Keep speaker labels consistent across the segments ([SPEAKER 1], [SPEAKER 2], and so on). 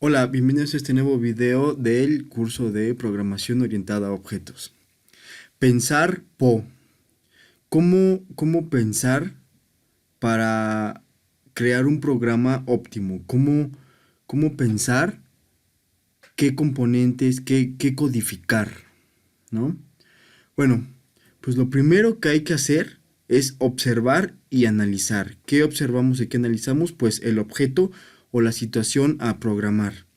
[SPEAKER 1] Hola, bienvenidos a este nuevo video del curso de programación orientada a objetos. Pensar PO. ¿Cómo pensar para crear un programa óptimo? ¿Cómo pensar qué componentes, qué codificar, ¿no? Bueno, pues lo primero que hay que hacer es observar y analizar. ¿Qué observamos y qué analizamos? Pues el objeto o la situación a programar.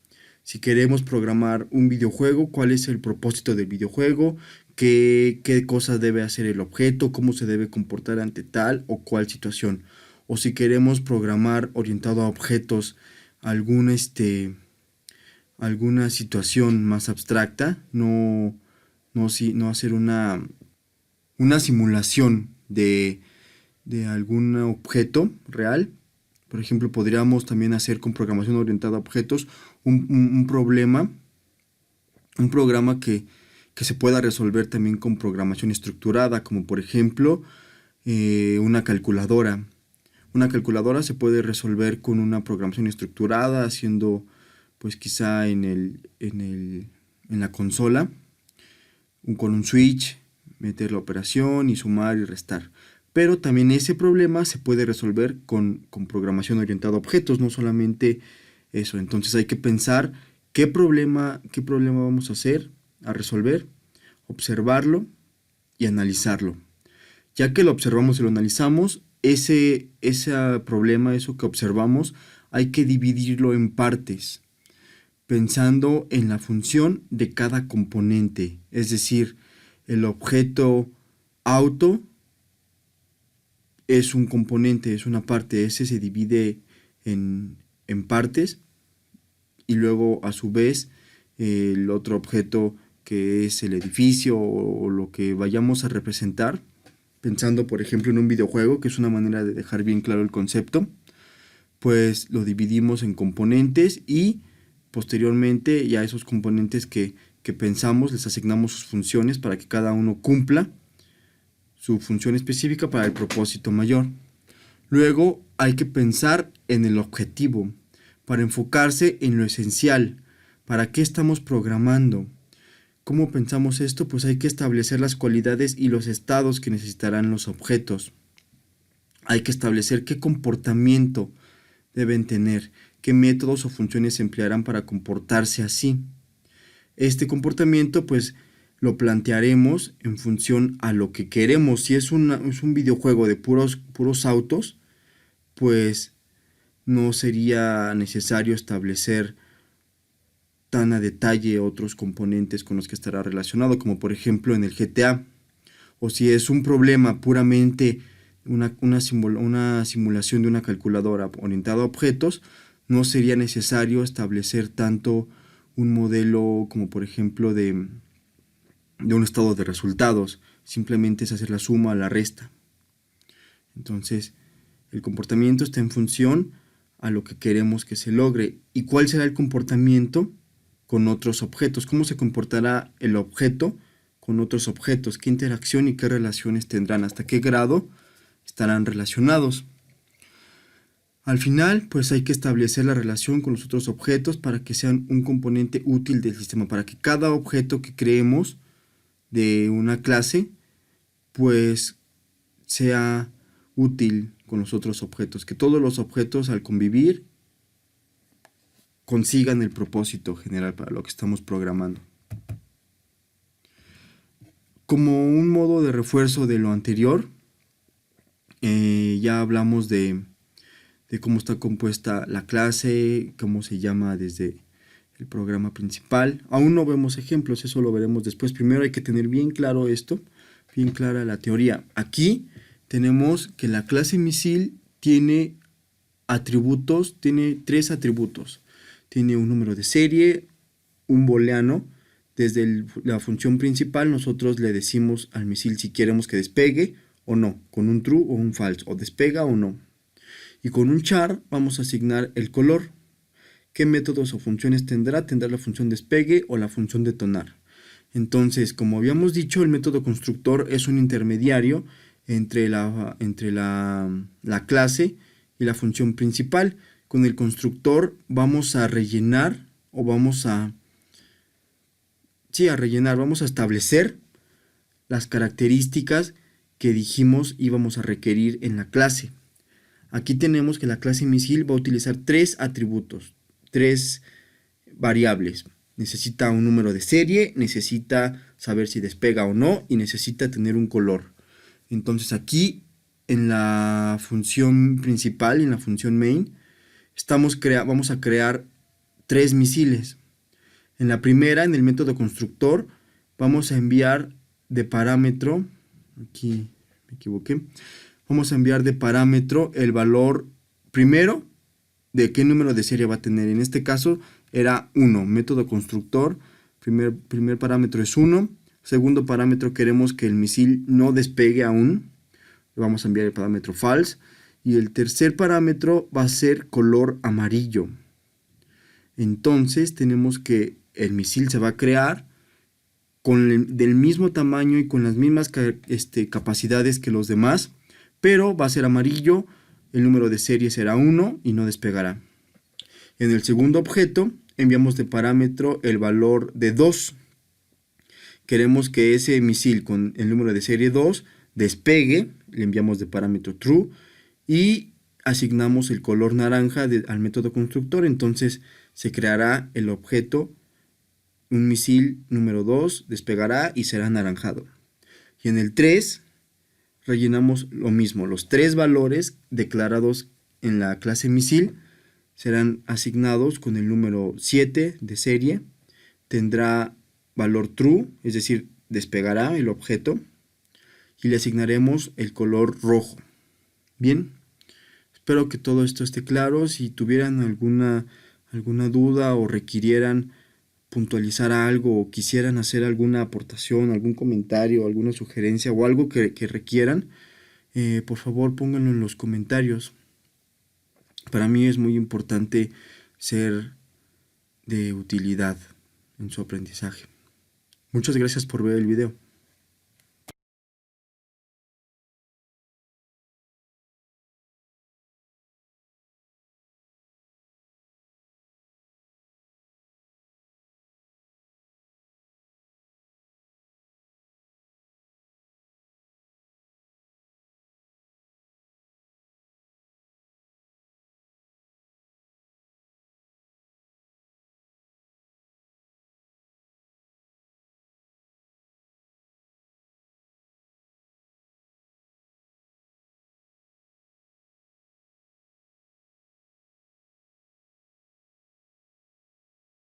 [SPEAKER 1] Si queremos programar un videojuego, cuál es el propósito del videojuego, qué cosa debe hacer el objeto, cómo se debe comportar ante tal o cual situación. O si queremos programar orientado a objetos algún alguna situación más abstracta, no hacer una simulación de algún objeto real. Por ejemplo, podríamos también hacer con programación orientada a objetos un problema, un programa que se pueda resolver también con programación estructurada, como por ejemplo una calculadora. Una calculadora se puede resolver con una programación estructurada, haciendo pues quizá en la consola, con un switch, meter la operación y sumar y restar. Pero también ese problema se puede resolver con programación orientada a objetos, no solamente eso. Entonces hay que pensar qué problema vamos a hacer, a resolver, observarlo y analizarlo. Ya que lo observamos y lo analizamos, ese problema, eso que observamos, hay que dividirlo en partes, pensando en la función de cada componente. Es decir, el objeto auto es un componente, es una parte, ese se divide en partes y luego a su vez el otro objeto que es el edificio o lo que vayamos a representar, pensando por ejemplo en un videojuego, que es una manera de dejar bien claro el concepto, pues lo dividimos en componentes y posteriormente ya esos componentes que pensamos les asignamos sus funciones para que cada uno cumpla su función específica para el propósito mayor. Luego hay que pensar en el objetivo, para enfocarse en lo esencial. ¿Para qué estamos programando? ¿Cómo pensamos esto? Pues hay que establecer las cualidades y los estados que necesitarán los objetos. Hay que establecer qué comportamiento deben tener, qué métodos o funciones se emplearán para comportarse así. Este comportamiento pues lo plantearemos en función a lo que queremos. Si es un videojuego de puros autos, pues no sería necesario establecer tan a detalle otros componentes con los que estará relacionado, como por ejemplo en el GTA. O si es un problema puramente una simulación de una calculadora orientada a objetos, no sería necesario establecer tanto un modelo como por ejemplo de un estado de resultados. Simplemente es hacer la suma, la resta. Entonces, el comportamiento está en función a lo que queremos que se logre. ¿Y cuál será el comportamiento con otros objetos? ¿Cómo se comportará el objeto con otros objetos? ¿Qué interacción y qué relaciones tendrán? ¿Hasta qué grado estarán relacionados? Al final, pues hay que establecer la relación con los otros objetos para que sean un componente útil del sistema, para que cada objeto que creemos de una clase, pues sea útil con los otros objetos, que todos los objetos al convivir consigan el propósito general para lo que estamos programando. Como un modo de refuerzo de lo anterior, ya hablamos de cómo está compuesta la clase, cómo se llama desde el programa principal. Aún no vemos ejemplos, eso lo veremos después. Primero hay que tener bien claro esto, bien clara la teoría. Aquí tenemos que la clase misil tiene atributos, tiene 3 atributos. Tiene un número de serie, un booleano. Desde la función principal nosotros le decimos al misil si queremos que despegue o no, con un true o un false, o despega o no. Y con un char vamos a asignar el color. ¿Qué métodos o funciones tendrá? Tendrá la función despegue o la función detonar. Entonces, como habíamos dicho, el método constructor es un intermediario entre la clase y la función principal. Con el constructor vamos a rellenar o vamos a rellenar, vamos a establecer las características que dijimos íbamos a requerir en la clase. Aquí tenemos que la clase misil va a utilizar 3 atributos, 3 variables. Necesita un número de serie, necesita saber si despega o no y necesita tener un color. Entonces aquí en la función principal, en la función main, vamos a crear 3 misiles. En la primera, en el método constructor, vamos a enviar de parámetro, aquí me equivoqué, vamos a enviar de parámetro el valor primero de qué número de serie va a tener. En este caso era 1, método constructor, primer parámetro es 1, segundo parámetro queremos que el misil no despegue aún, le vamos a enviar el parámetro false, y el tercer parámetro va a ser color amarillo. Entonces tenemos que el misil se va a crear del mismo tamaño y con las mismas capacidades que los demás, pero va a ser amarillo, el número de serie será 1 y no despegará. En el segundo objeto enviamos de parámetro el valor de 2. Queremos que ese misil con el número de serie 2 despegue, le enviamos de parámetro true y asignamos el color naranja al método constructor. Entonces se creará el objeto, un misil número 2 despegará y será anaranjado. Y en el 3 rellenamos lo mismo, los 3 valores declarados en la clase misil serán asignados con el número 7 de serie, tendrá valor true, es decir, despegará el objeto, y le asignaremos el color rojo. Bien, espero que todo esto esté claro. Si tuvieran alguna duda o requirieran puntualizar algo o quisieran hacer alguna aportación, algún comentario, alguna sugerencia o algo que requieran, por favor pónganlo en los comentarios. Para mí es muy importante ser de utilidad en su aprendizaje. Muchas gracias por ver el video.